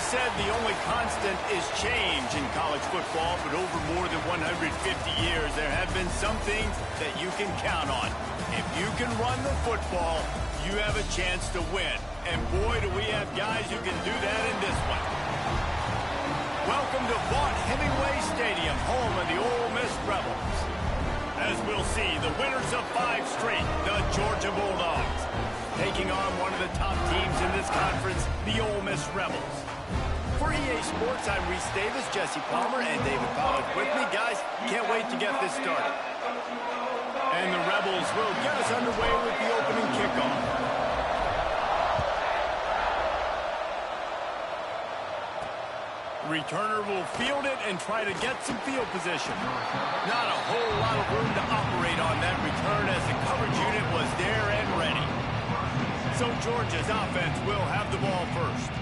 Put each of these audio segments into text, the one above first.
said the only constant is change in college football, but over more than 150 years, there have been some things that you can count on. If you can run the football, you have a chance to win. And boy, do we have guys who can do that in this one. Welcome to Vaught Hemingway Stadium, home of the Ole Miss Rebels. As we'll see, the winners of 5 straight, the Georgia Bulldogs, taking on one of the top teams in this conference, the Ole Miss Rebels. For EA Sports, I'm Reese Davis, Jesse Palmer, and David Pollack with me. Guys, can't wait to get this started. And the Rebels will get us underway with the opening kickoff. Returner will field it and try to get some field position. Not a whole lot of room to operate on that return as the coverage unit was there and ready. So Georgia's offense will have the ball first.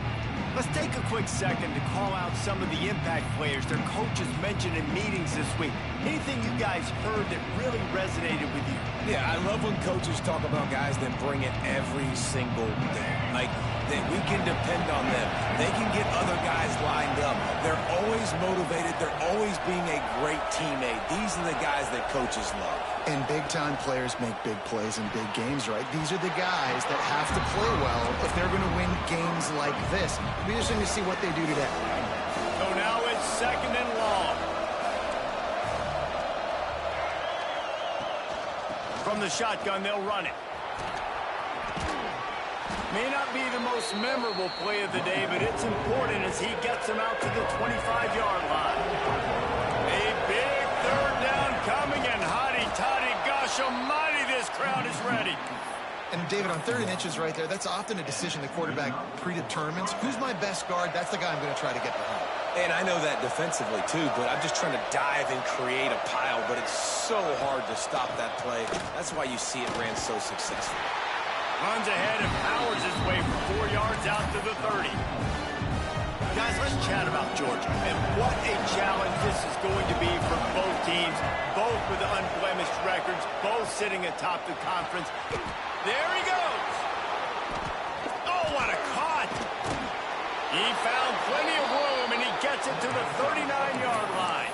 Let's take a quick second to call out some of the impact players their coaches mentioned in meetings this week. Anything you guys heard that really resonated with you? Yeah, I love when coaches talk about guys that bring it every single day. Like, that we can depend on them. They can get other guys lined up. They're always motivated. They're always being a great teammate. These are the guys that coaches love. And big-time players make big plays in big games, right? These are the guys that have to play well if they're going to win games like this. We're just going to see what they do today. So now it's 2nd and long. From the shotgun, they'll run it. May not be the most memorable play of the day, but it's important as he gets him out to the 25-yard line. A big 3rd down coming, and hotty-toddy, gosh almighty, this crowd is ready. And, David, on 3rd and inches right there, that's often a decision the quarterback predetermines. Who's my best guard? That's the guy I'm going to try to get behind. And I know that defensively, too, but I'm just trying to dive and create a pile, but it's so hard to stop that play. That's why you see it ran so successfully. Runs ahead and powers his way for 4 yards out to the 30. Guys, let's chat about Georgia and what a challenge this is going to be for both teams, both with unblemished records, both sitting atop the conference. There he goes. Oh, what a cut. He found plenty of room, and he gets it to the 39-yard line.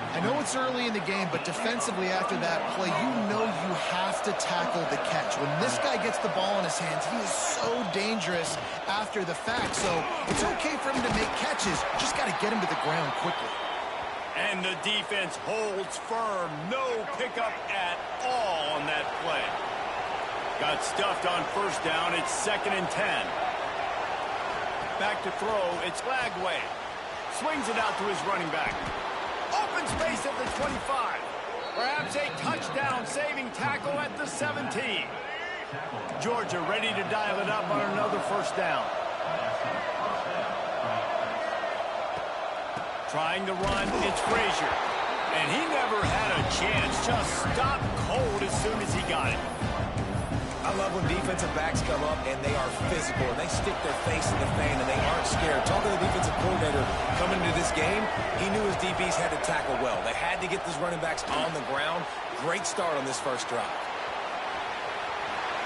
I know it's early in the game, but defensively after that play, you know you have to tackle the catch. When this guy gets the ball in his hands, he is so dangerous after the fact. So it's okay for him to make catches. Just got to get him to the ground quickly. And the defense holds firm. No pickup at all on that play. Got stuffed on 1st down. It's 2nd and 10. Back to throw. It's Lagway. Swings it out to his running back. Open space at the 25. Perhaps a touchdown-saving tackle at the 17. Georgia ready to dial it up on another 1st down. Trying to run, it's Frazier. And he never had a chance. Just stopped cold as soon as he got it. I love when defensive backs come up and they are physical and they stick their face in the fan and they aren't scared. Talking to the defensive coordinator coming into this game, he knew his DBs had to tackle well. They had to get these running backs on the ground. Great start on this 1st drive.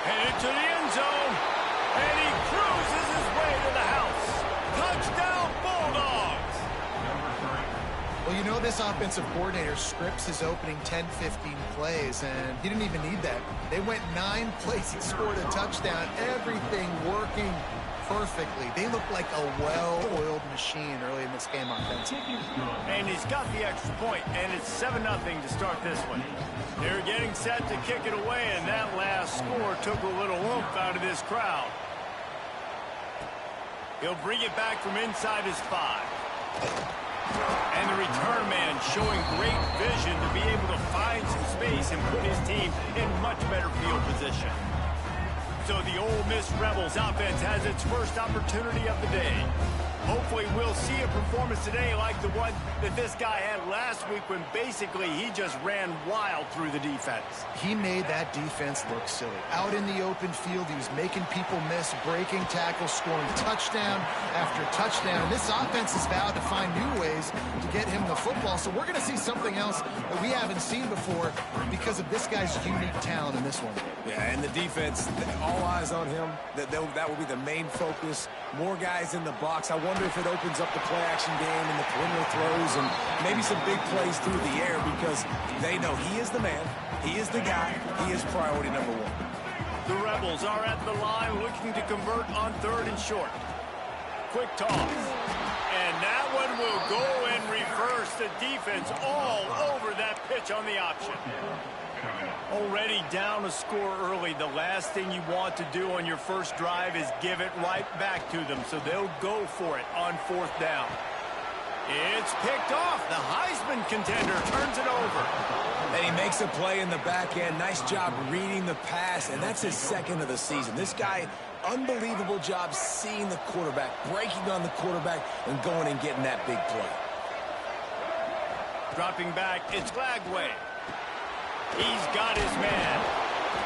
Headed to the end zone, and he cruises his way to the house. Touchdown, Bulldogs! Well, you know this offensive coordinator scripts his opening 10, 15 plays, and he didn't even need that. They went 9 plays. He scored a touchdown. Everything working perfectly. They look like a well-oiled machine early in this game offensively. And he's got the extra point, and it's 7-0 to start this one. They're getting set to kick it away, and that last score took a little oomph out of this crowd. He'll bring it back from inside his 5. And the return man showing great vision to be able to find some space and put his team in much better field position. So the Ole Miss Rebels offense has its first opportunity of the day. Hopefully we'll see a performance today like the one that this guy had last week when basically he just ran wild through the defense. He made that defense look silly. Out in the open field, he was making people miss, breaking tackles, scoring touchdown after touchdown. And this offense has vowed to find new ways to get him the football. So we're going to see something else that we haven't seen before because of this guy's unique talent in this one. Yeah, and the defense, all eyes on him. That will be the main focus. More guys in the box. I wonder if it opens up the play-action game and the perimeter throws and maybe some big plays through the air because they know he is the man, he is the guy, he is priority number one. The Rebels are at the line looking to convert on 3rd and short. Quick toss. And that one will go and reverse. The defense all over that pitch on the option. Already down a score early. The last thing you want to do on your first drive is give it right back to them. So they'll go for it on 4th down. It's picked off. The Heisman contender turns it over. And he makes a play in the back end. Nice job reading the pass, and that's his 2nd of the season. This guy, unbelievable job seeing the quarterback, breaking on the quarterback, and going and getting that big play. Dropping back, it's Lagway. He's got his man.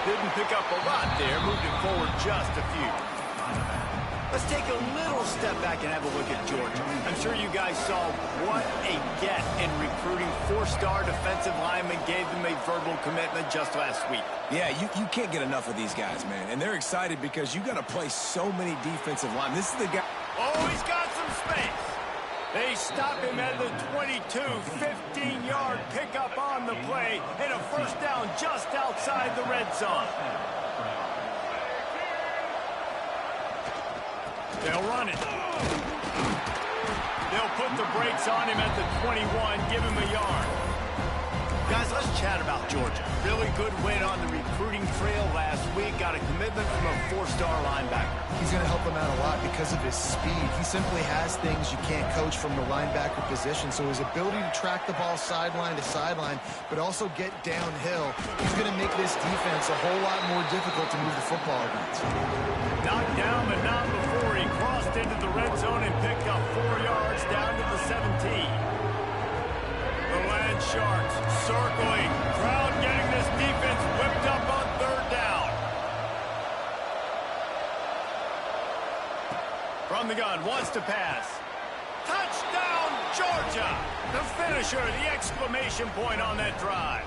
Didn't pick up a lot there, moved it forward just a few. Let's take a little step back and have a look at Georgia. I'm sure you guys saw what a get in recruiting. 4-star defensive lineman gave them a verbal commitment just last week. Yeah, you can't get enough of these guys, man. And they're excited because you got to play so many defensive linemen. This is the guy. Oh, he's got some space. They stop him at the 22, 15-yard pickup on the play, and a 1st down just outside the red zone. They'll run it. They'll put the brakes on him at the 21, give him a yard. Guys, let's chat about Georgia. Really good win on the recruiting trail last week. Got a commitment from a 4-star linebacker. He's going to help them out a lot because of his speed. He simply has things you can't coach from the linebacker position. So his ability to track the ball sideline to sideline, but also get downhill, he's going to make this defense a whole lot more difficult to move the football against. Knocked down, but not before he crossed into the red zone and picked up 4 yards down to the 17. The Land Sharks circling. Crowd getting this defense whipped up on 3rd down. From the gun, wants to pass. Touchdown, Georgia! The finisher, the exclamation point on that drive.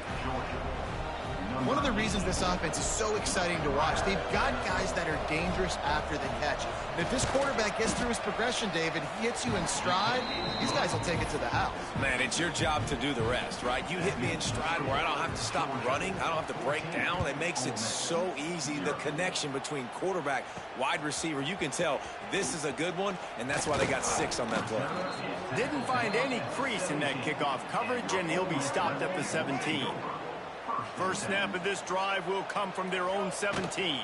One of the reasons this offense is so exciting to watch, they've got guys that are dangerous after the catch. And if this quarterback gets through his progression, David, he hits you in stride, these guys will take it to the house. Man, it's your job to do the rest, right? You hit me in stride where I don't have to stop running. I don't have to break down. It makes it so easy. The connection between quarterback, wide receiver, you can tell this is a good one, and that's why they got 6 on that play. Didn't find any crease in that kickoff coverage, and he'll be stopped at the 17. First snap of this drive will come from their own 17.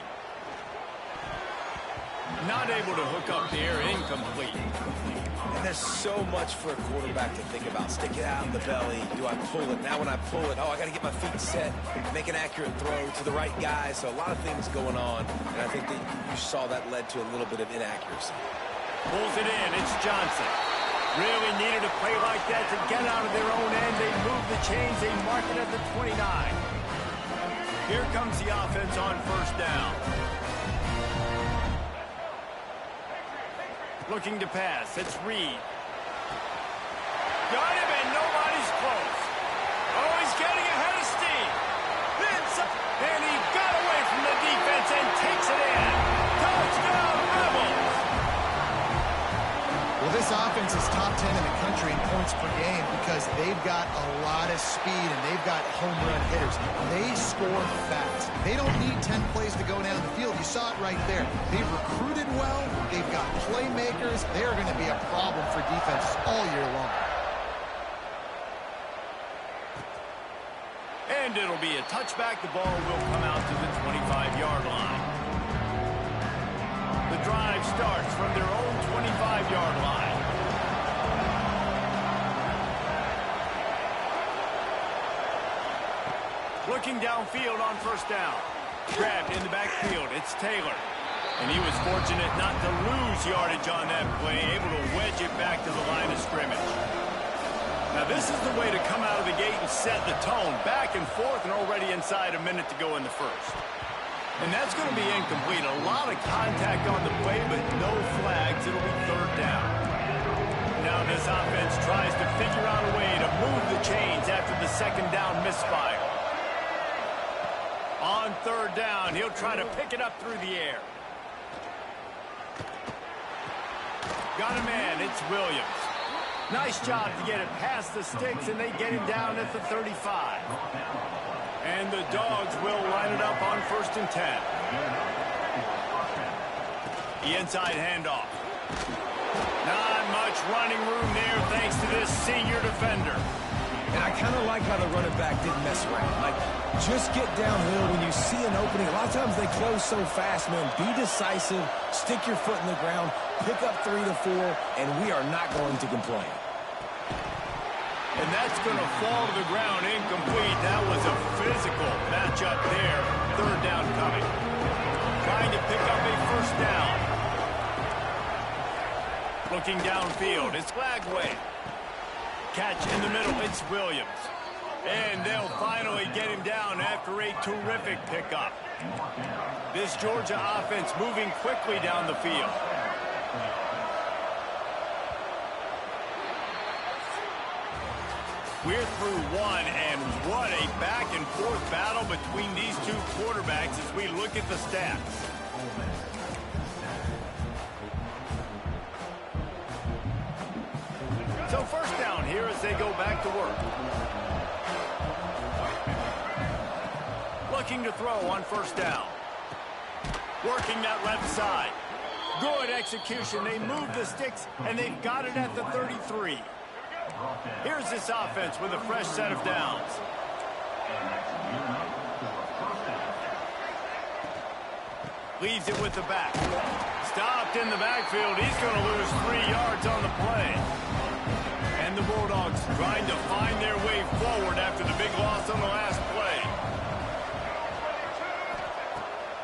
Not able to hook up there, incomplete. And there's so much for a quarterback to think about. Stick it out in the belly. Do I pull it? Now when I pull it, oh, I got to get my feet set, make an accurate throw to the right guy. So a lot of things going on, and I think that you saw that led to a little bit of inaccuracy. Pulls it in. It's Johnson. Really needed a play like that to get out of their own end. They move the chains. They mark it at the 29. Here comes the offense on 1st down. Looking to pass. It's Reed. Got him, and nobody's close. Oh, he's getting ahead of steam. And he got away from the defense and takes it in. Touchdown, Rebels! Well, this offense is top 10 in the country in points per game because they've got a lot of speed and they've got home run hitters. They score fast. They don't need 10 plays to go down the field. You saw it right there. They've recruited well. They've got playmakers. They're going to be a problem for defenses all year long. And it'll be a touchback. The ball will come out to the 25-yard line. The drive starts from their own 25-yard line. Looking downfield on 1st down. Grabbed in the backfield. It's Taylor. And he was fortunate not to lose yardage on that play, able to wedge it back to the line of scrimmage. Now this is the way to come out of the gate and set the tone. Back and forth and already inside a minute to go in the first. And that's going to be incomplete. A lot of contact on the play, but no flags. It'll be third down. Now this offense tries to figure out a way to move the chains after the second down misfire. On third down, he'll try to pick it up through the air. Got a man, it's Williams. Nice job to get it past the sticks, and they get him down at the 35. And the Dogs will line it up on 1st and 10. The inside handoff. Not much running room there thanks to this senior defender. And I kind of like how the running back didn't mess around. Like, just get downhill when you see an opening. A lot of times they close so fast, man. Be decisive, stick your foot in the ground, pick up 3 to 4, and we are not going to complain. And that's going to fall to the ground incomplete. That was a physical matchup there. Third down coming. Trying to pick up a first down. Looking downfield. It's Lagway. Catch in the middle. It's Williams. And they'll finally get him down after a terrific pickup. This Georgia offense moving quickly down the field. We're through one, and what a back-and-forth battle between these two quarterbacks as we look at the stats. So first down here as they go back to work. Looking to throw on first down. Working that left side. Good execution. They move the sticks, and they've got it at the 33. Here's this offense with a fresh set of downs. Leaves it with the back. Stopped in the backfield. He's going to lose 3 yards on the play. And the Bulldogs trying to find their way forward after the big loss on the last play.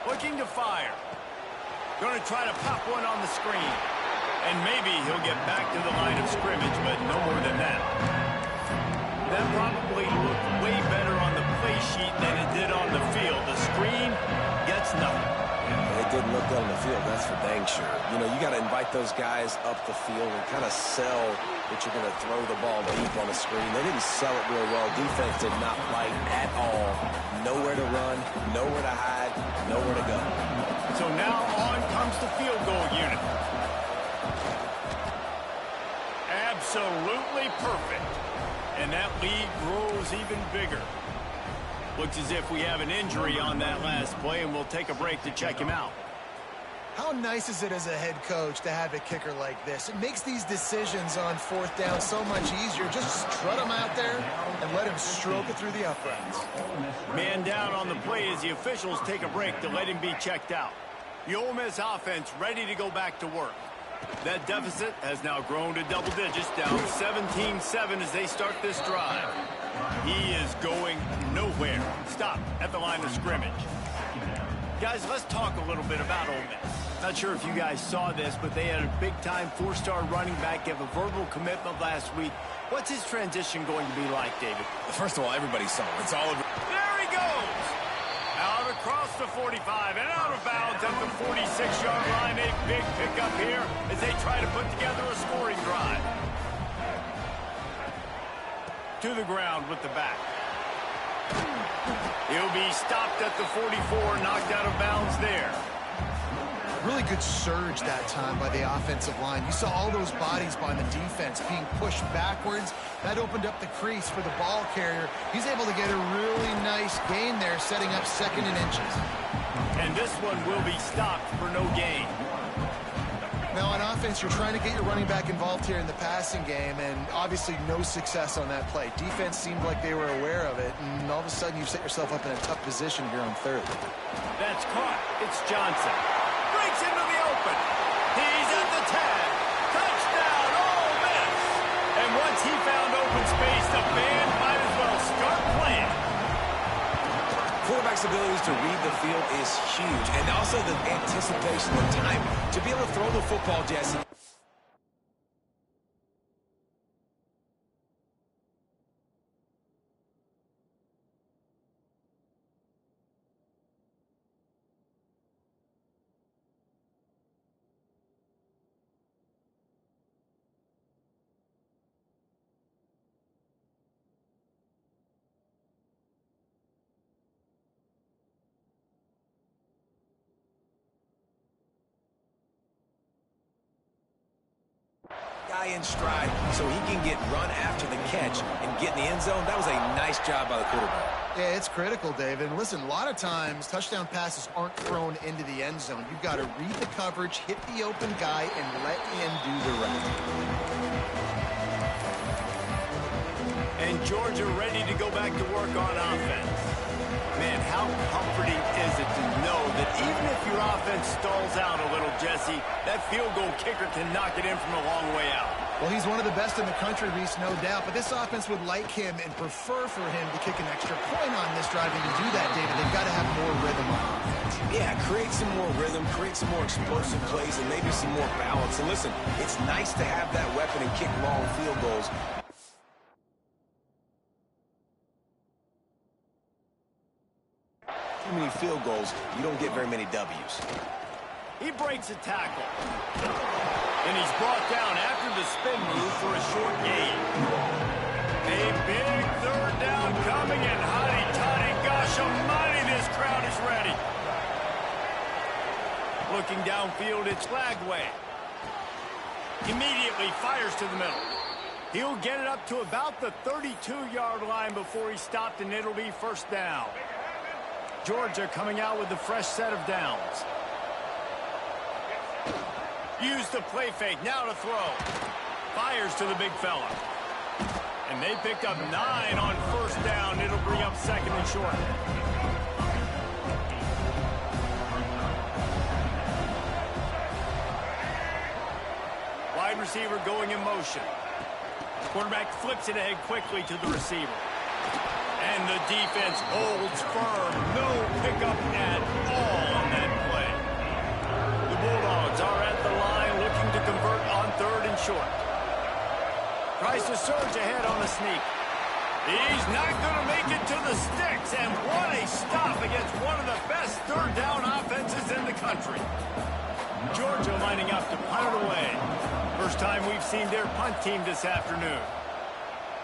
Looking to fire. Going to try to pop one on the screen. And maybe he'll get back to the line of scrimmage, but no more than that. That probably looked way better on the play sheet than it did on the field. The screen gets nothing. It didn't look good on the field, that's for dang sure. You know, you got to invite those guys up the field and kind of sell that you're going to throw the ball deep on the screen. They didn't sell it real well. Defense did not fight at all. Nowhere to run, nowhere to hide, nowhere to go. So now on comes the field goal unit. Absolutely perfect. And that lead grows even bigger. Looks as if we have an injury on that last play, and we'll take a break to check him out. How nice is it as a head coach to have a kicker like this? It makes these decisions on fourth down so much easier. Just strut him out there and let him stroke it through the uprights. Man down on the play as the officials take a break to let him be checked out. The Ole Miss offense ready to go back to work. That deficit has now grown to double digits, down 17-7 as they start this drive. He is going nowhere. Stop at the line of scrimmage. Guys, let's talk a little bit about Ole Miss. Not sure if you guys saw this, but they had a big-time four-star running back give a verbal commitment last week. What's his transition going to be like, David? First of all, everybody saw it. It's all over. There he goes! Out across the 45 and out of bounds at the 46-yard line. A big pickup here as they try to put together a scoring drive. To the ground with the back. He'll be stopped at the 44, knocked out of bounds there. Really good surge that time by the offensive line. You saw all those bodies by the defense being pushed backwards. That opened up the crease for the ball carrier. He's able to get a really nice gain there, setting up 2nd and inches. And this one will be stopped for no gain. Now on offense, you're trying to get your running back involved here in the passing game, and obviously no success on that play. Defense seemed like they were aware of it, and all of a sudden you've set yourself up in a tough position here on 3rd. That's caught. It's Johnson. Breaks into the open. He's at the tag. Touchdown, Ole Miss. And once he found open space, the band might as well start playing. quarterback's abilities to read the field is huge, and also the anticipation, the time to be able to throw the football, Jesse. Guy in stride so he can get run after the catch and get in the end zone. That was a nice job by the quarterback. Yeah, it's critical, David. And listen, a lot of times touchdown passes aren't thrown into the end zone. You've got to read the coverage, hit the open guy, and let him do the rest. And Georgia ready to go back to work on offense. Man, how comforting is it to know that even if your offense stalls out a little, Jesse, that field goal kicker can knock it in from a long way out. Well, he's one of the best in the country, Reese, no doubt. But this offense would like him and prefer for him to kick an extra point on this drive. And to do that, David, they've got to have more rhythm on offense. Yeah, create some more rhythm, create some more explosive plays, and maybe some more balance. And listen, it's nice to have that weapon and kick long field goals. Too many field goals, you don't get very many W's. He breaks a tackle. And he's brought down after the spin move for a short gain. A big third down coming, and hotty-toddy, gosh almighty, this crowd is ready. Looking downfield, it's Lagway. Immediately fires to the middle. He'll get it up to about the 32-yard line before he stopped, and it'll be first down. Georgia coming out with a fresh set of downs. Use the play fake, now to throw. Fires to the big fella. And they picked up 9 on first down. It'll bring up second and short. Wide receiver going in motion. Quarterback flips it ahead quickly to the receiver. And the defense holds firm. No pickup at all on that play. The Bulldogs are at the line looking to convert on third and short. Tries to surge ahead on a sneak. He's not going to make it to the sticks. And what a stop against one of the best third down offenses in the country. Georgia lining up to punt it away. First time we've seen their punt team this afternoon.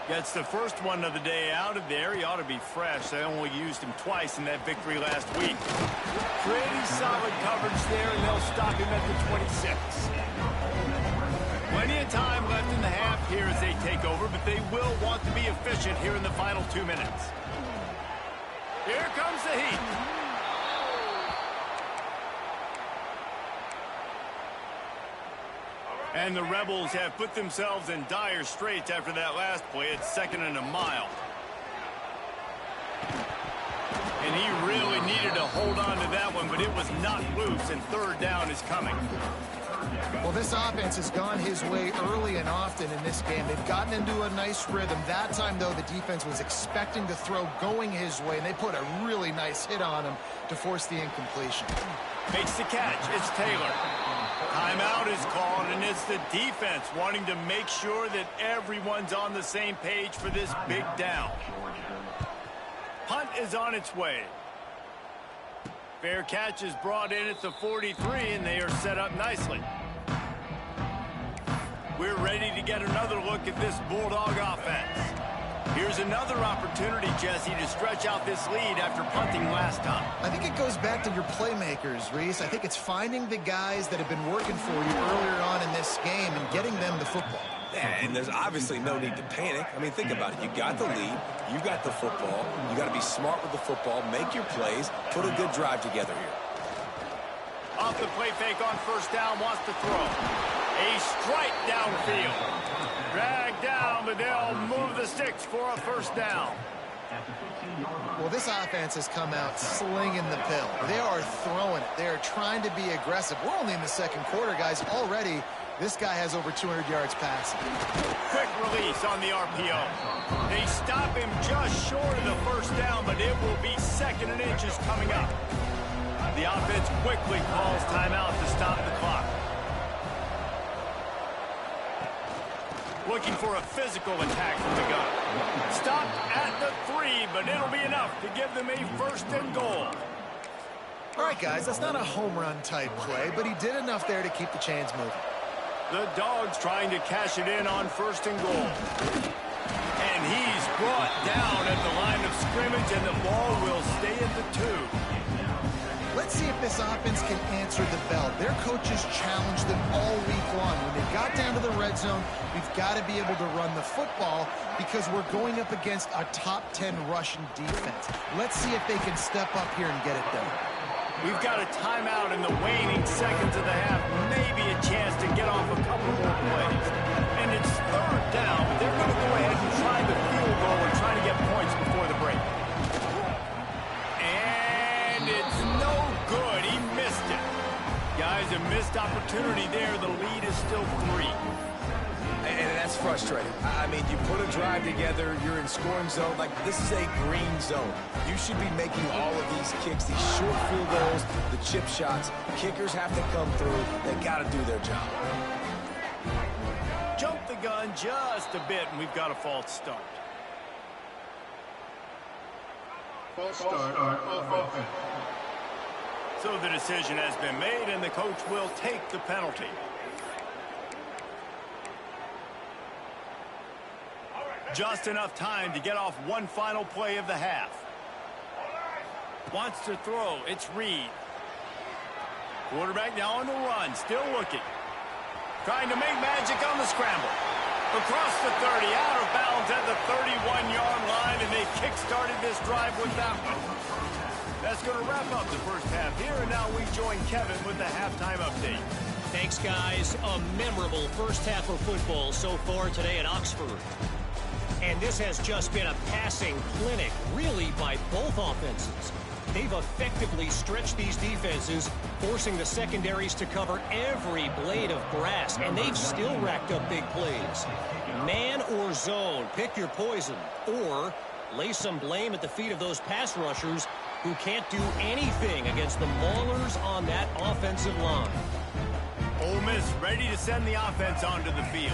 Gets the first one of the day out of there. He ought to be fresh. They only used him twice in that victory last week. Pretty solid coverage there, and they'll stop him at the 26. Plenty of time left in the half here as they take over, but they will want to be efficient here in the final 2 minutes. Here comes the heat. And the Rebels have put themselves in dire straits after that last play. It's 2nd and a mile. And he really needed to hold on to that one, but it was not loose, and third down is coming. Well, this offense has gone his way early and often in this game. They've gotten into a nice rhythm. That time, though, the defense was expecting the throw going his way, and they put a really nice hit on him to force the incompletion. Makes the catch. It's Taylor. Timeout is called, and it's the defense wanting to make sure that everyone's on the same page for this big down. Punt is on its way. Fair catch is brought in at the 43, and they are set up nicely. We're ready to get another look at this Bulldog offense. Here's another opportunity, Jesse, to stretch out this lead after punting last time. I think it goes back to your playmakers, Reese. I think it's finding the guys that have been working for you earlier on in this game and getting them the football. Yeah, and there's obviously no need to panic. I mean, think about it. You got the lead. You got the football. You got to be smart with the football. Make your plays. Put a good drive together here. Off the play fake on first down, wants to throw. A strike downfield. Dragged down, but they'll move the sticks for a first down. Well, this offense has come out slinging the pill. They are throwing it. They are trying to be aggressive. We're only in the second quarter, guys. Already, This guy has over 200 yards passing. Quick release on the RPO. They stop him just short of the first down, but it will be 2nd and inches coming up. The offense quickly calls timeout to stop the clock. Looking for a physical attack from the gun. Stopped at the 3, but it'll be enough to give them a 1st and goal. All right, guys, that's not a home run type play, but he did enough there to keep the chains moving. The Dogs trying to cash it in on 1st and goal. And he's brought down at the line of scrimmage, and the ball will stay at the 2. Let's see if this offense can answer the bell. Their coaches challenged them all week long. When they got down to the red zone, we've got to be able to run the football because we're going up against a top 10 Russian defense. Let's see if they can step up here and get it done. We've got a timeout in the waning seconds of the half. Maybe a chance to get off a couple more plays. And it's 3rd down, but they're going to go ahead and try the field goal and try to get points before the break. And it's no good. He missed it. Guys, a missed opportunity there. The lead is still 3. And that's frustrating. I mean, you put a drive together, you're in scoring zone. Like, this is a green zone. You should be making all of these kicks, these short field goals, the chip shots. Kickers have to come through. They got to do their job. Jump the gun just a bit, and we've got a false start. False start on offense. So the decision has been made, and the coach will take the penalty. Just enough time to get off one final play of the half. Wants to throw. It's Reed. Quarterback now on the run. Still looking. Trying to make magic on the scramble. Across the 30. Out of bounds at the 31-yard line. And they kick-started this drive with that one. That's going to wrap up the first half here. And now we join Kevin with the halftime update. Thanks, guys. A memorable first half of football so far today at Oxford. And this has just been a passing clinic, really, by both offenses. They've effectively stretched these defenses, forcing the secondaries to cover every blade of grass, and they've still racked up big plays. Man or zone, pick your poison, or lay some blame at the feet of those pass rushers who can't do anything against the maulers on that offensive line. Ole Miss ready to send the offense onto the field.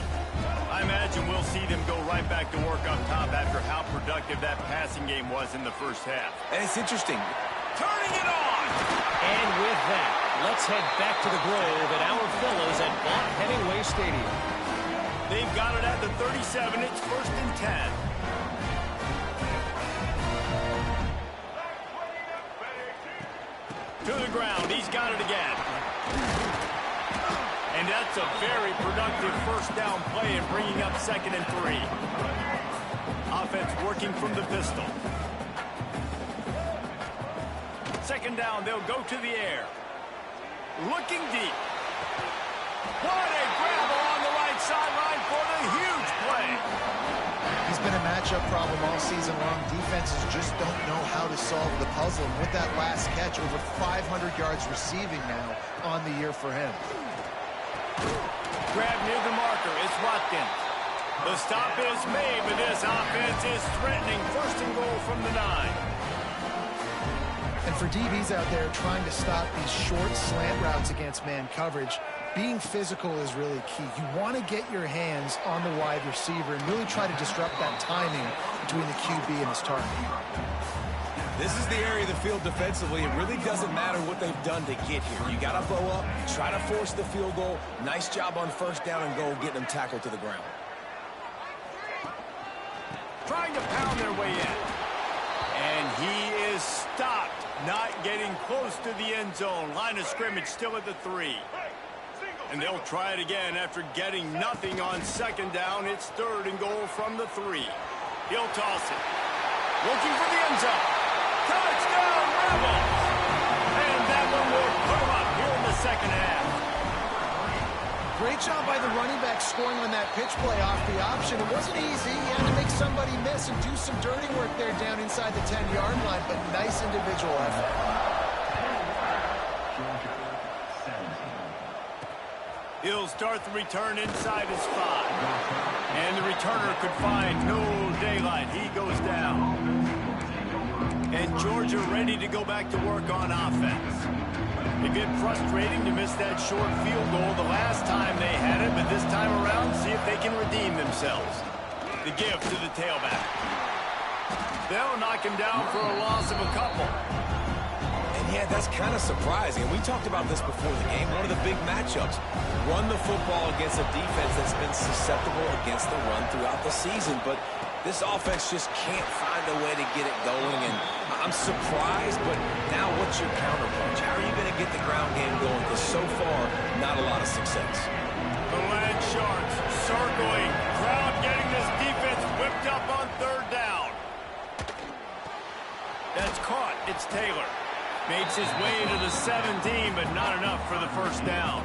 I imagine we'll see them go right back to work up top after how productive that passing game was in the first half. And it's interesting. Turning it on! And with that, let's head back to the Grove at our fellows at Vaught Hemingway Stadium. They've got it at the 37. It's 1st and 10. To the ground. He's got it again. And that's a very productive first down play and bringing up 2nd and 3. Offense working from the pistol. 2nd down, they'll go to the air. Looking deep. What a grab along the right sideline for the huge play. He's been a matchup problem all season long. Defenses just don't know how to solve the puzzle. And with that last catch, over 500 yards receiving now on the year for him. Grab near the marker. It's Watkins. The stop is made, but this offense is threatening 1st and goal from the 9. And for DBs out there trying to stop these short slant routes against man coverage, being physical is really key. You want to get your hands on the wide receiver and really try to disrupt that timing between the QB and his target. This is the area of the field defensively. It really doesn't matter what they've done to get here. You got to bow up, try to force the field goal. Nice job on 1st down and goal, getting them tackled to the ground. Trying to pound their way in. And he is stopped, not getting close to the end zone. Line of scrimmage still at the 3. And they'll try it again after getting nothing on 2nd down. It's 3rd and goal from the 3. He'll toss it. Looking for the end zone. Touchdown, Rebels! And that one will put them up here in the 2nd half. Great job by the running back scoring on that pitch play off the option. It wasn't easy. He had to make somebody miss and do some dirty work there down inside the 10-yard line, but nice individual effort. He'll start the return inside his 5. And the returner could find no daylight. He goes down. And Georgia ready to go back to work on offense. A bit frustrating to miss that short field goal the last time they had it, but this time around, see if they can redeem themselves. The give to the tailback. They'll knock him down for a loss of a couple. Yeah, that's kind of surprising. We talked about this before the game. One of the big matchups. Run the football against a defense that's been susceptible against the run throughout the season. But this offense just can't find a way to get it going. And I'm surprised, but now what's your counterpunch? How are you going to get the ground game going? Because so far, not a lot of success. The Land Sharks circling. Crowd getting this defense whipped up on 3rd down. That's caught. It's Taylor. Makes his way to the 17, but not enough for the 1st down.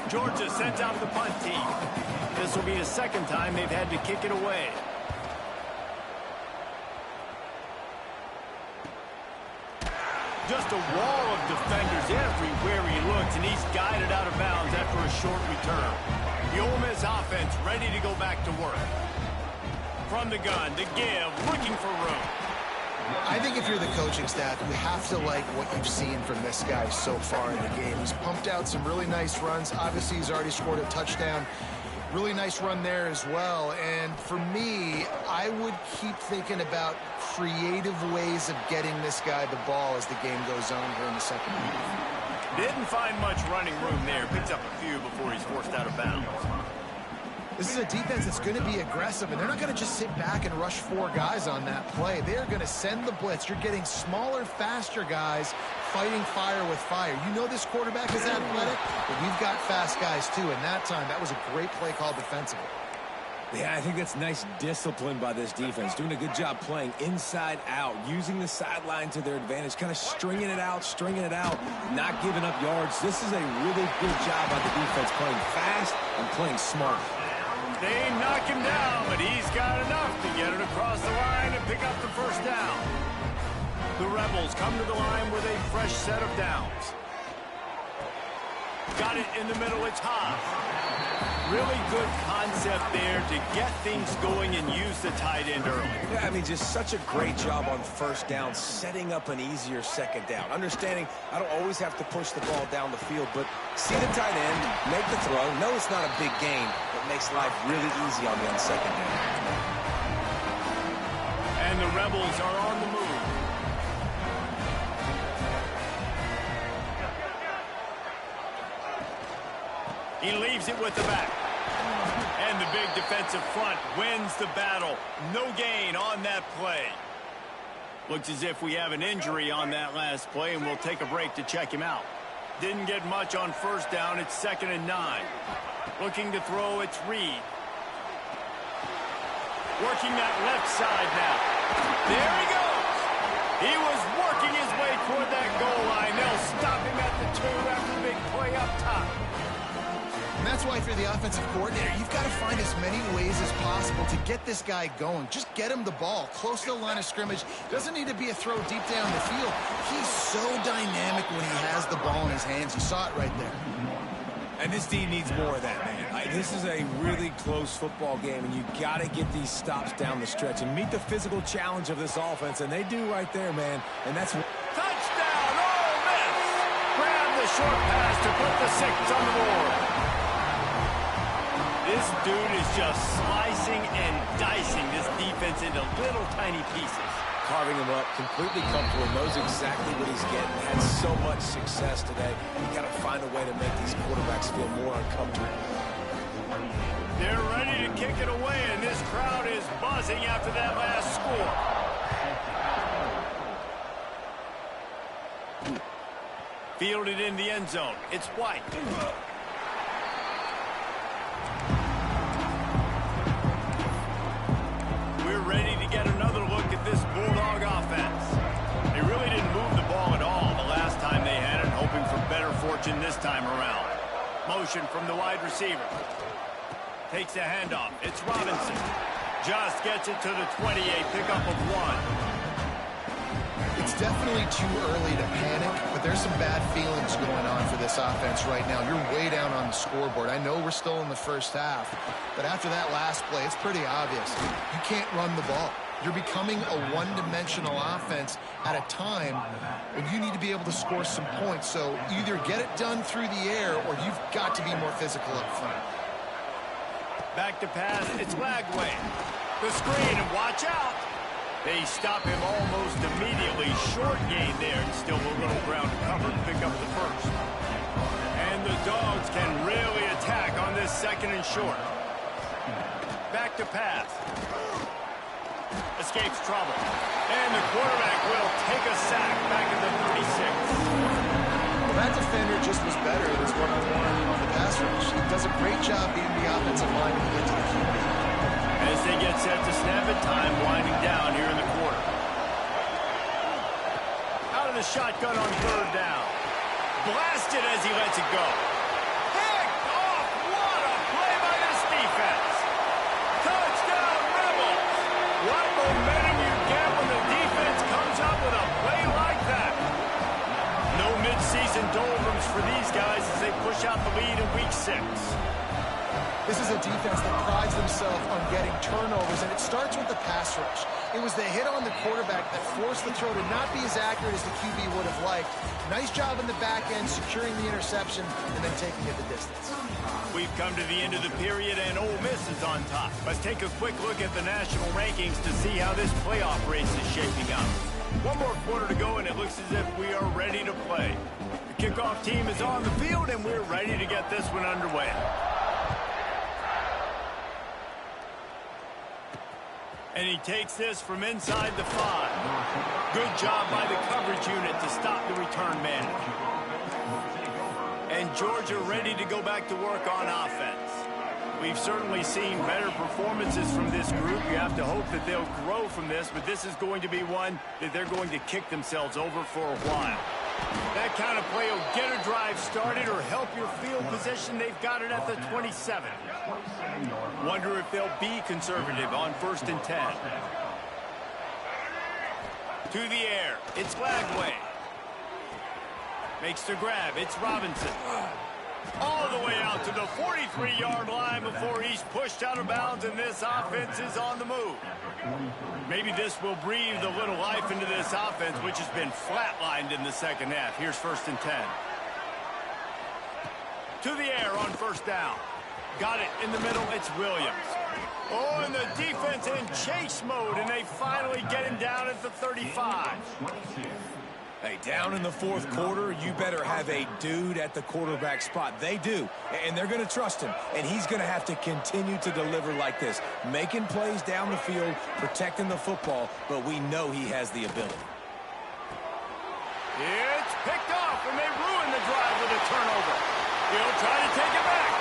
Georgia sent out the punt team. This will be the 2nd time they've had to kick it away. Just a wall of defenders everywhere he looks, and he's guided out of bounds after a short return. The Ole Miss offense ready to go back to work. From the gun, the give, looking for room. I think if you're the coaching staff, you have to like what you've seen from this guy so far in the game. He's pumped out some really nice runs. Obviously, he's already scored a touchdown. Really nice run there as well. And for me, I would keep thinking about creative ways of getting this guy the ball as the game goes on here in the 2nd half. Didn't find much running room there. Picks up a few before he's forced out of bounds. This is a defense that's going to be aggressive, and they're not going to just sit back and rush 4 guys on that play. They're going to send the blitz. You're getting smaller, faster guys fighting fire with fire. You know this quarterback is athletic, but we've got fast guys too, and that time, that was a great play call defensively. Yeah, I think that's nice discipline by this defense. Doing a good job playing inside out, using the sideline to their advantage, kind of stringing it out, not giving up yards. This is a really good job by the defense, playing fast and playing smart. They knock him down, but he's got enough to get it across the line and pick up the 1st down. The Rebels come to the line with a fresh set of downs. Got it in the middle, it's Haas. Really good concept there to get things going and use the tight end early. Yeah, I mean, just such a great job on 1st down, setting up an easier 2nd down. Understanding I don't always have to push the ball down the field, but see the tight end, make the throw. No, it's not a big gain, but makes life really easy on me on 2nd down. And the Rebels are on the move. He leaves it with the back. And the big defensive front wins the battle. No gain on that play. Looks as if we have an injury on that last play, and we'll take a break to check him out. Didn't get much on 1st down. It's 2nd and 9. Looking to throw, it's Reed. Working that left side now. There he goes. He was working his way toward that goal line. They'll stop him at the 2 after the big play up top. And that's why if you're the offensive coordinator, you've got to find as many ways as possible to get this guy going. Just get him the ball close to the line of scrimmage. Doesn't need to be a throw deep down the field. He's so dynamic when he has the ball in his hands. You saw it right there. And this team needs more of that, man. This is a really close football game, and you got to get these stops down the stretch and meet the physical challenge of this offense, and they do right there, man. And that's touchdown, Ole Miss! Grab the short pass to put the 6 on the board. This dude is just slicing and dicing this defense into little tiny pieces. Carving him up, completely comfortable, knows exactly what he's getting, had so much success today. You got to find a way to make these quarterbacks feel more uncomfortable. They're ready to kick it away, and this crowd is buzzing after that last score. Fielded in the end zone. It's White. Ready to get another look at this Bulldog offense. They really didn't move the ball at all the last time they had it, hoping for better fortune this time around. Motion from the wide receiver. Takes the handoff. It's Robinson. Just gets it to the 28, pickup of 1. It's definitely too early to panic, but there's some bad feelings going on for this offense right now. You're way down on the scoreboard. I know we're still in the first half, but after that last play, it's pretty obvious. You can't run the ball. You're becoming a one-dimensional offense at a time when you need to be able to score some points. So either get it done through the air or you've got to be more physical up front. Back to pass. It's Lagway. The screen, and watch out. They stop him almost immediately. Short gain there, and still a little ground to cover to pick up the first. And the Dogs can really attack on this second and short. Back to pass. Escapes trouble. And the quarterback will take a sack back at the 36. Well, that defender just was better in his one-on-one on the pass rush. He does a great job being the offensive line to get to the QB. As they get set to snap it, time winding down here in the quarter. Out of the shotgun on third down. Blasted as he lets it go. Picked off! What a play by this defense! Touchdown, Rebels! What momentum you get when the defense comes up with a play like that. No midseason doldrums for these guys as they push out the lead in Week 6. This is a defense that prides themselves on getting turnovers, and it starts with the pass rush. It was the hit on the quarterback that forced the throw to not be as accurate as the QB would have liked. Nice job in the back end, securing the interception, and then taking it the distance. We've come to the end of the period, and Ole Miss is on top. Let's take a quick look at the national rankings to see how this playoff race is shaping up. One more quarter to go, and it looks as if we are ready to play. The kickoff team is on the field, and we're ready to get this one underway. And he takes this from inside the 5. Good job by the coverage unit to stop the return man. And Georgia ready to go back to work on offense. We've certainly seen better performances from this group. You have to hope that they'll grow from this, but this is going to be one that they're going to kick themselves over for a while. That kind of play will get a drive started or help your field position. They've got it at the 27. Wonder if they'll be conservative on 1st and 10. To the air. It's Lagway. Makes the grab. It's Robinson. All the way out to the 43-yard line before he's pushed out of bounds, and this offense is on the move. Maybe this will breathe a little life into this offense, which has been flatlined in the second half. Here's 1st and 10. To the air on 1st down. Got it in the middle. It's Williams. Oh, and the defense in chase mode, and they finally get him down at the 35. Hey, down in the 4th quarter, you better have a dude at the quarterback spot. They do, and they're going to trust him, and he's going to have to continue to deliver like this, making plays down the field, protecting the football, but we know he has the ability. It's picked off, and they ruin the drive with a turnover. He'll try to take it back.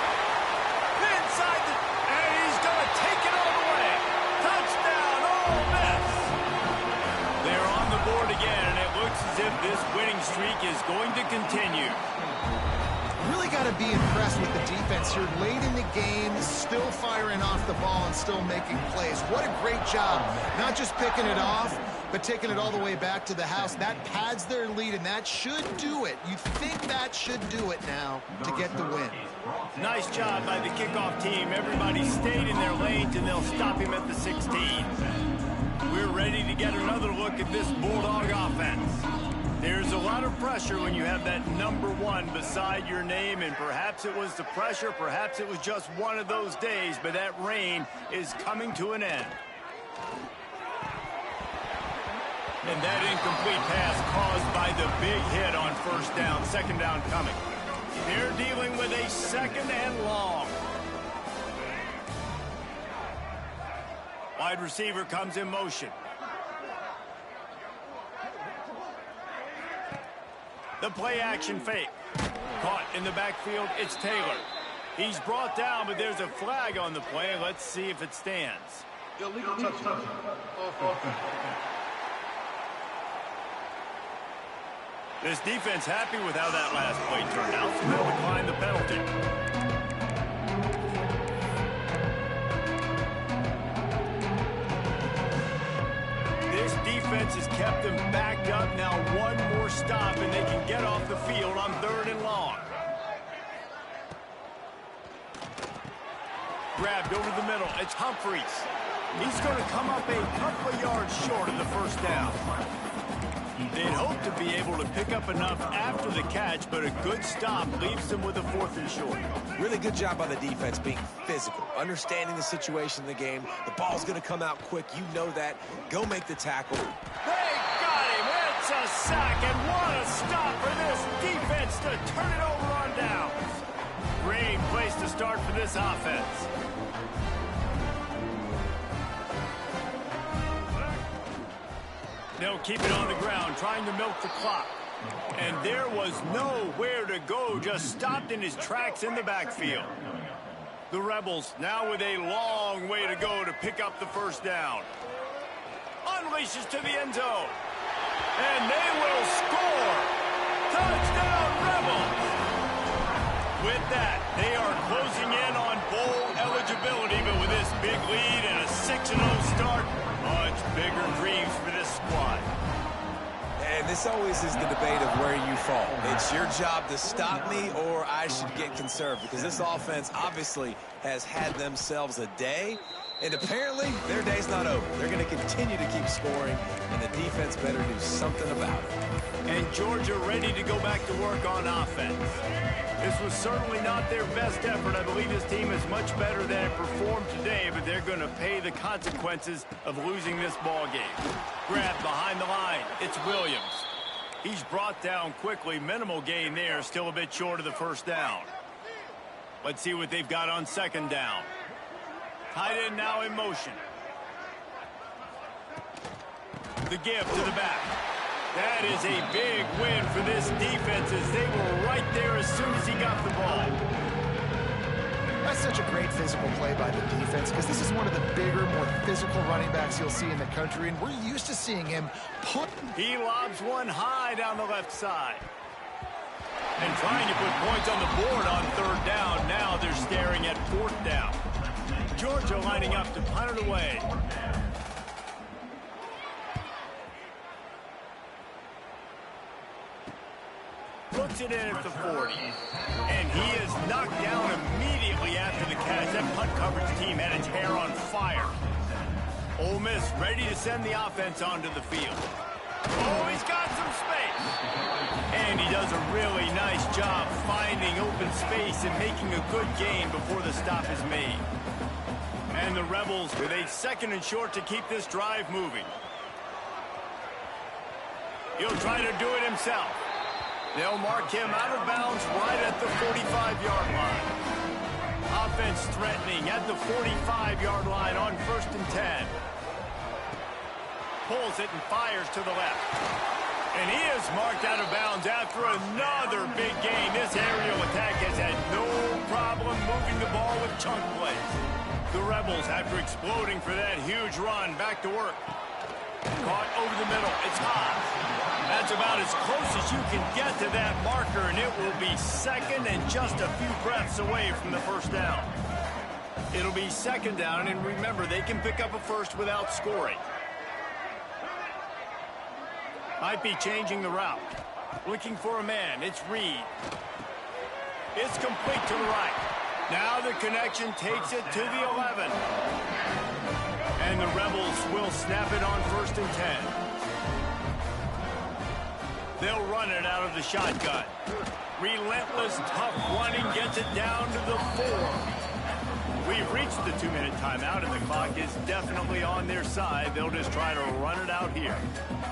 Inside the... and he's going to take it all the way. Touchdown, Ole Miss. They're on the board again, and it looks as if this winning streak is going to continue. Really got to be impressed with the defense here. Late in the game, still firing off the ball and still making plays. What a great job. Not just picking it off, but taking it all the way back to the house. That pads their lead, and that should do it. You think that should do it now to get the win. Nice job by the kickoff team. Everybody stayed in their lanes, and they'll stop him at the 16. We're ready to get another look at this Bulldog offense. There's a lot of pressure when you have that number 1 beside your name, and perhaps it was the pressure, perhaps it was just one of those days, but that reign is coming to an end. And that incomplete pass caused by the big hit on 1st down, 2nd down coming. They're dealing with a 2nd and long. Wide receiver comes in motion. The play action fake. Caught in the backfield, it's Taylor. He's brought down, but there's a flag on the play. Let's see if it stands. Illegal touchdown. Offense. This defense happy with how that last play turned out, so they'll decline the penalty. This defense has kept them backed up. Now one more stop, and they can get off the field on 3rd and long. Grabbed over the middle. It's Humphries. He's going to come up a couple of yards short of the first down. They'd hope to be able to pick up enough after the catch, but a good stop leaves them with a 4th and short. Really good job by the defense being physical, understanding the situation in the game. The ball's going to come out quick. You know that. Go make the tackle. They got him. It's a sack, and what a stop for this defense to turn it over on downs. Great place to start for this offense. They'll keep it on the ground, trying to milk the clock. And there was nowhere to go, just stopped in his tracks in the backfield. The Rebels now with a long way to go to pick up the first down. Unleashes to the end zone. And they will score. Touchdown, Rebels. With that, they are closing in on bowl eligibility, but with this big lead and a 6-0 start, much bigger dreams for this squad. And this always is the debate of where you fall. It's your job to stop me, or I should get conserved, because this offense obviously has had themselves a day, and apparently their day's not over. They're going to continue to keep scoring, and the defense better do something about it. And Georgia ready to go back to work on offense. This was certainly not their best effort. I believe this team is much better than it performed today, but they're going to pay the consequences of losing this ball game. Grabbed behind the line. It's Williams. He's brought down quickly. Minimal gain there. Still a bit short of the first down. Let's see what they've got on 2nd down. Tight end now in motion. The give to the back. That is a big win for this defense as they were right there as soon as he got the ball. That's such a great physical play by the defense because this is one of the bigger, more physical running backs you'll see in the country, and we're used to seeing him put. He lobs one high down the left side. And trying to put points on the board on 3rd down. Now they're staring at 4th down. Georgia lining up to punt it away. Puts it in at the 40. And he is knocked down immediately after the catch. That punt coverage team had its hair on fire. Ole Miss ready to send the offense onto the field. Oh, he's got some space. And he does a really nice job finding open space and making a good gain before the stop is made. And the Rebels with a 2nd and short to keep this drive moving. He'll try to do it himself. They'll mark him out of bounds right at the 45-yard line. Offense threatening at the 45-yard line on 1st and 10. Pulls it and fires to the left. And he is marked out of bounds after another big gain. This aerial attack has had no problem moving the ball with chunk plays. The Rebels, after exploding for that huge run, back to work. Caught over the middle. It's hot. That's about as close as you can get to that marker, and it will be 2nd and just a few breaths away from the first down. It'll be 2nd down, and remember, they can pick up a first without scoring. Might be changing the route. Looking for a man. It's Reed. It's complete to the right. Now the connection takes it to the 11. And the Rebels will snap it on 1st and 10. They'll run it out of the shotgun. Relentless, tough running gets it down to the 4. We've reached the 2-minute timeout, and the clock is definitely on their side. They'll just try to run it out here.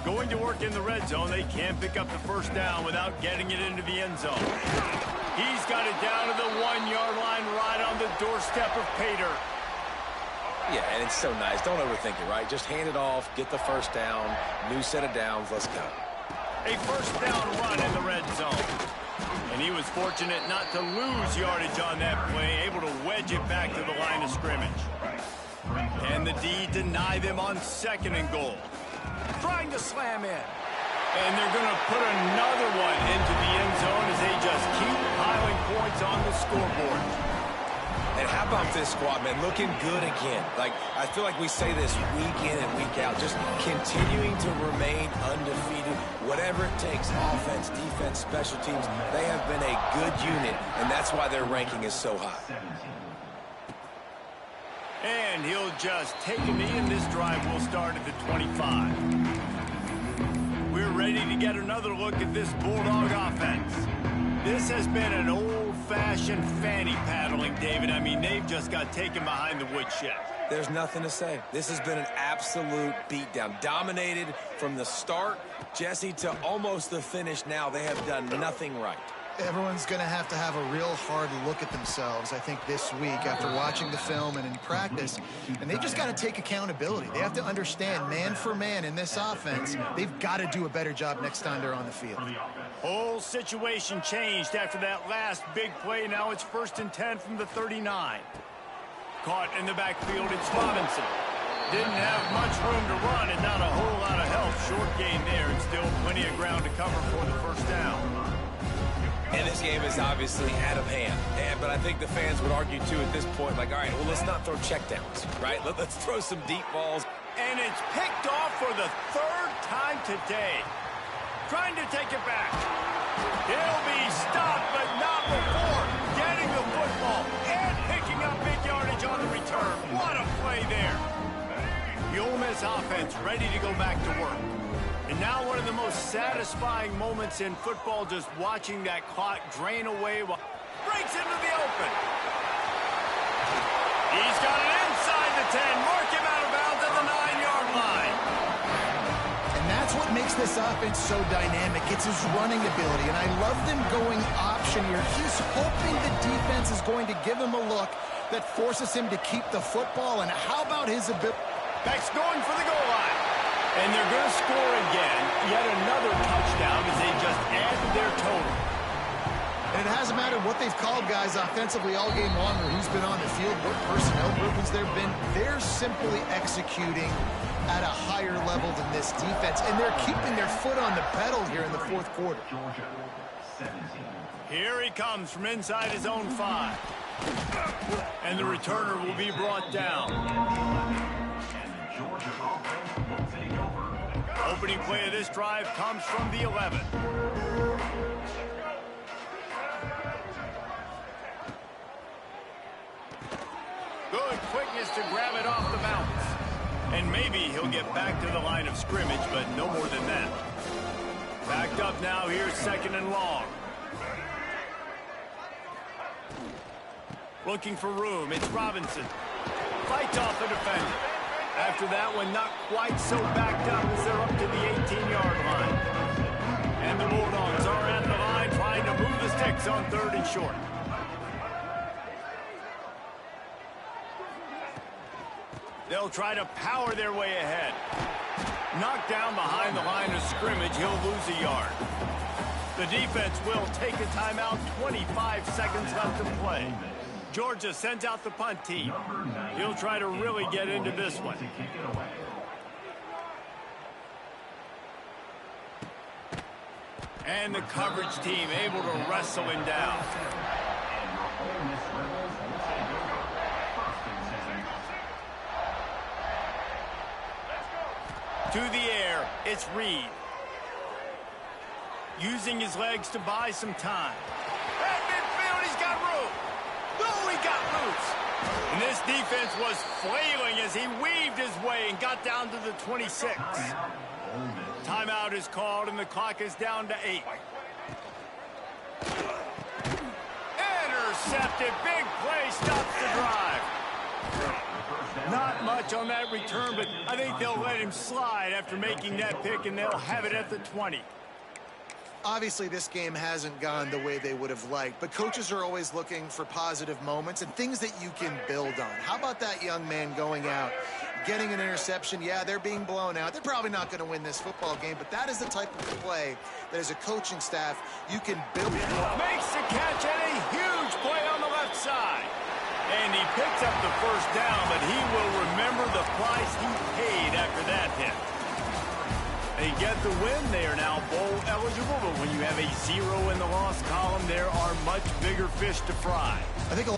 Going to work in the red zone. They can't pick up the first down without getting it into the end zone. He's got it down to the 1-yard line right on the doorstep of Pater. Yeah, and it's so nice. Don't overthink it, right? Just hand it off, get the first down, new set of downs, let's go. A first down run in the red zone. And he was fortunate not to lose yardage on that play, able to wedge it back to the line of scrimmage. And the D deny them on 2nd and goal. Trying to slam in. And they're going to put another one into the end zone as they just keep piling points on the scoreboard. And how about this squad, man? Looking good again. Like, I feel like we say this week in and week out, just continuing to remain undefeated. Whatever it takes, offense, defense, special teams, they have been a good unit, and that's why their ranking is so high. And he'll just take a knee, and this drive will start at the 25. We're ready to get another look at this Bulldog offense. This has been an old-fashioned fanny paddling, David. I mean, they've just got taken behind the woodshed. There's nothing to say. This has been an absolute beatdown. Dominated from the start, Jesse, to almost the finish now. They have done nothing right. Everyone's going to have a real hard look at themselves, I think, this week after watching the film and in practice. And they've just got to take accountability. They have to understand, man for man in this offense, they've got to do a better job next time they're on the field. Whole situation changed after that last big play. Now it's 1st and 10 from the 39. Caught in the backfield, it's Robinson. Didn't have much room to run and not a whole lot of help. Short gain there and still plenty of ground to cover for the first down. And this game is obviously out of hand. But I think the fans would argue, too, at this point, like, all right, well, let's not throw checkdowns, right? Let's throw some deep balls. And it's picked off for the 3rd time today. Trying to take it back. He'll be stopped, but not before getting the football and picking up big yardage on the return. What a play there. The Ole Miss offense ready to go back to work. And now one of the most satisfying moments in football, just watching that clock drain away while breaks into the open. He's got it inside the 10. Mark him out of bounds at the 9-yard line. And that's what makes this offense so dynamic. It's his running ability, and I love them going option here. He's hoping the defense is going to give him a look that forces him to keep the football. And how about his ability? Beck's going for the goal line. And they're going to score again. Yet another touchdown as they just add to their total. And it hasn't mattered what they've called guys offensively all game long or who's been on the field, what personnel groupings there have been. They're simply executing at a higher level than this defense. And they're keeping their foot on the pedal here in the 4th quarter. Here he comes from inside his own 5. And the returner will be brought down. Opening play of this drive comes from the 11. Good quickness to grab it off the bounce. And maybe he'll get back to the line of scrimmage, but no more than that. Backed up now, here's 2nd and long. Looking for room, it's Robinson. Fights off the defender. After that one, not quite so backed up as they're up to the 18-yard line. And the Bulldogs are at the line trying to move the sticks on 3rd and short. They'll try to power their way ahead. Knocked down behind the line of scrimmage, he'll lose a yard. The defense will take a timeout, 25 seconds left to play. Georgia sends out the punt team. He'll try to really get into this one. And the coverage team able to wrestle him down. To the air, it's Reed. Using his legs to buy some time. At midfield, he's got room. Oh, he got loose. And this defense was flailing as he weaved his way and got down to the 26. Timeout is called, and the clock is down to 8. Intercepted. Big play stops the drive. Not much on that return, but I think they'll let him slide after making that pick, and they'll have it at the 20. Obviously, this game hasn't gone the way they would have liked, but coaches are always looking for positive moments and things that you can build on. How about that young man going out, getting an interception? Yeah, they're being blown out. They're probably not going to win this football game, but that is the type of play that as a coaching staff you can build. Makes the catch and a huge play on the left side. And he picks up the first down, but he will remember the price he paid after that hit. They get the win. They are now bowl eligible, but when you have a 0 in the loss column, there are much bigger fish to fry. I think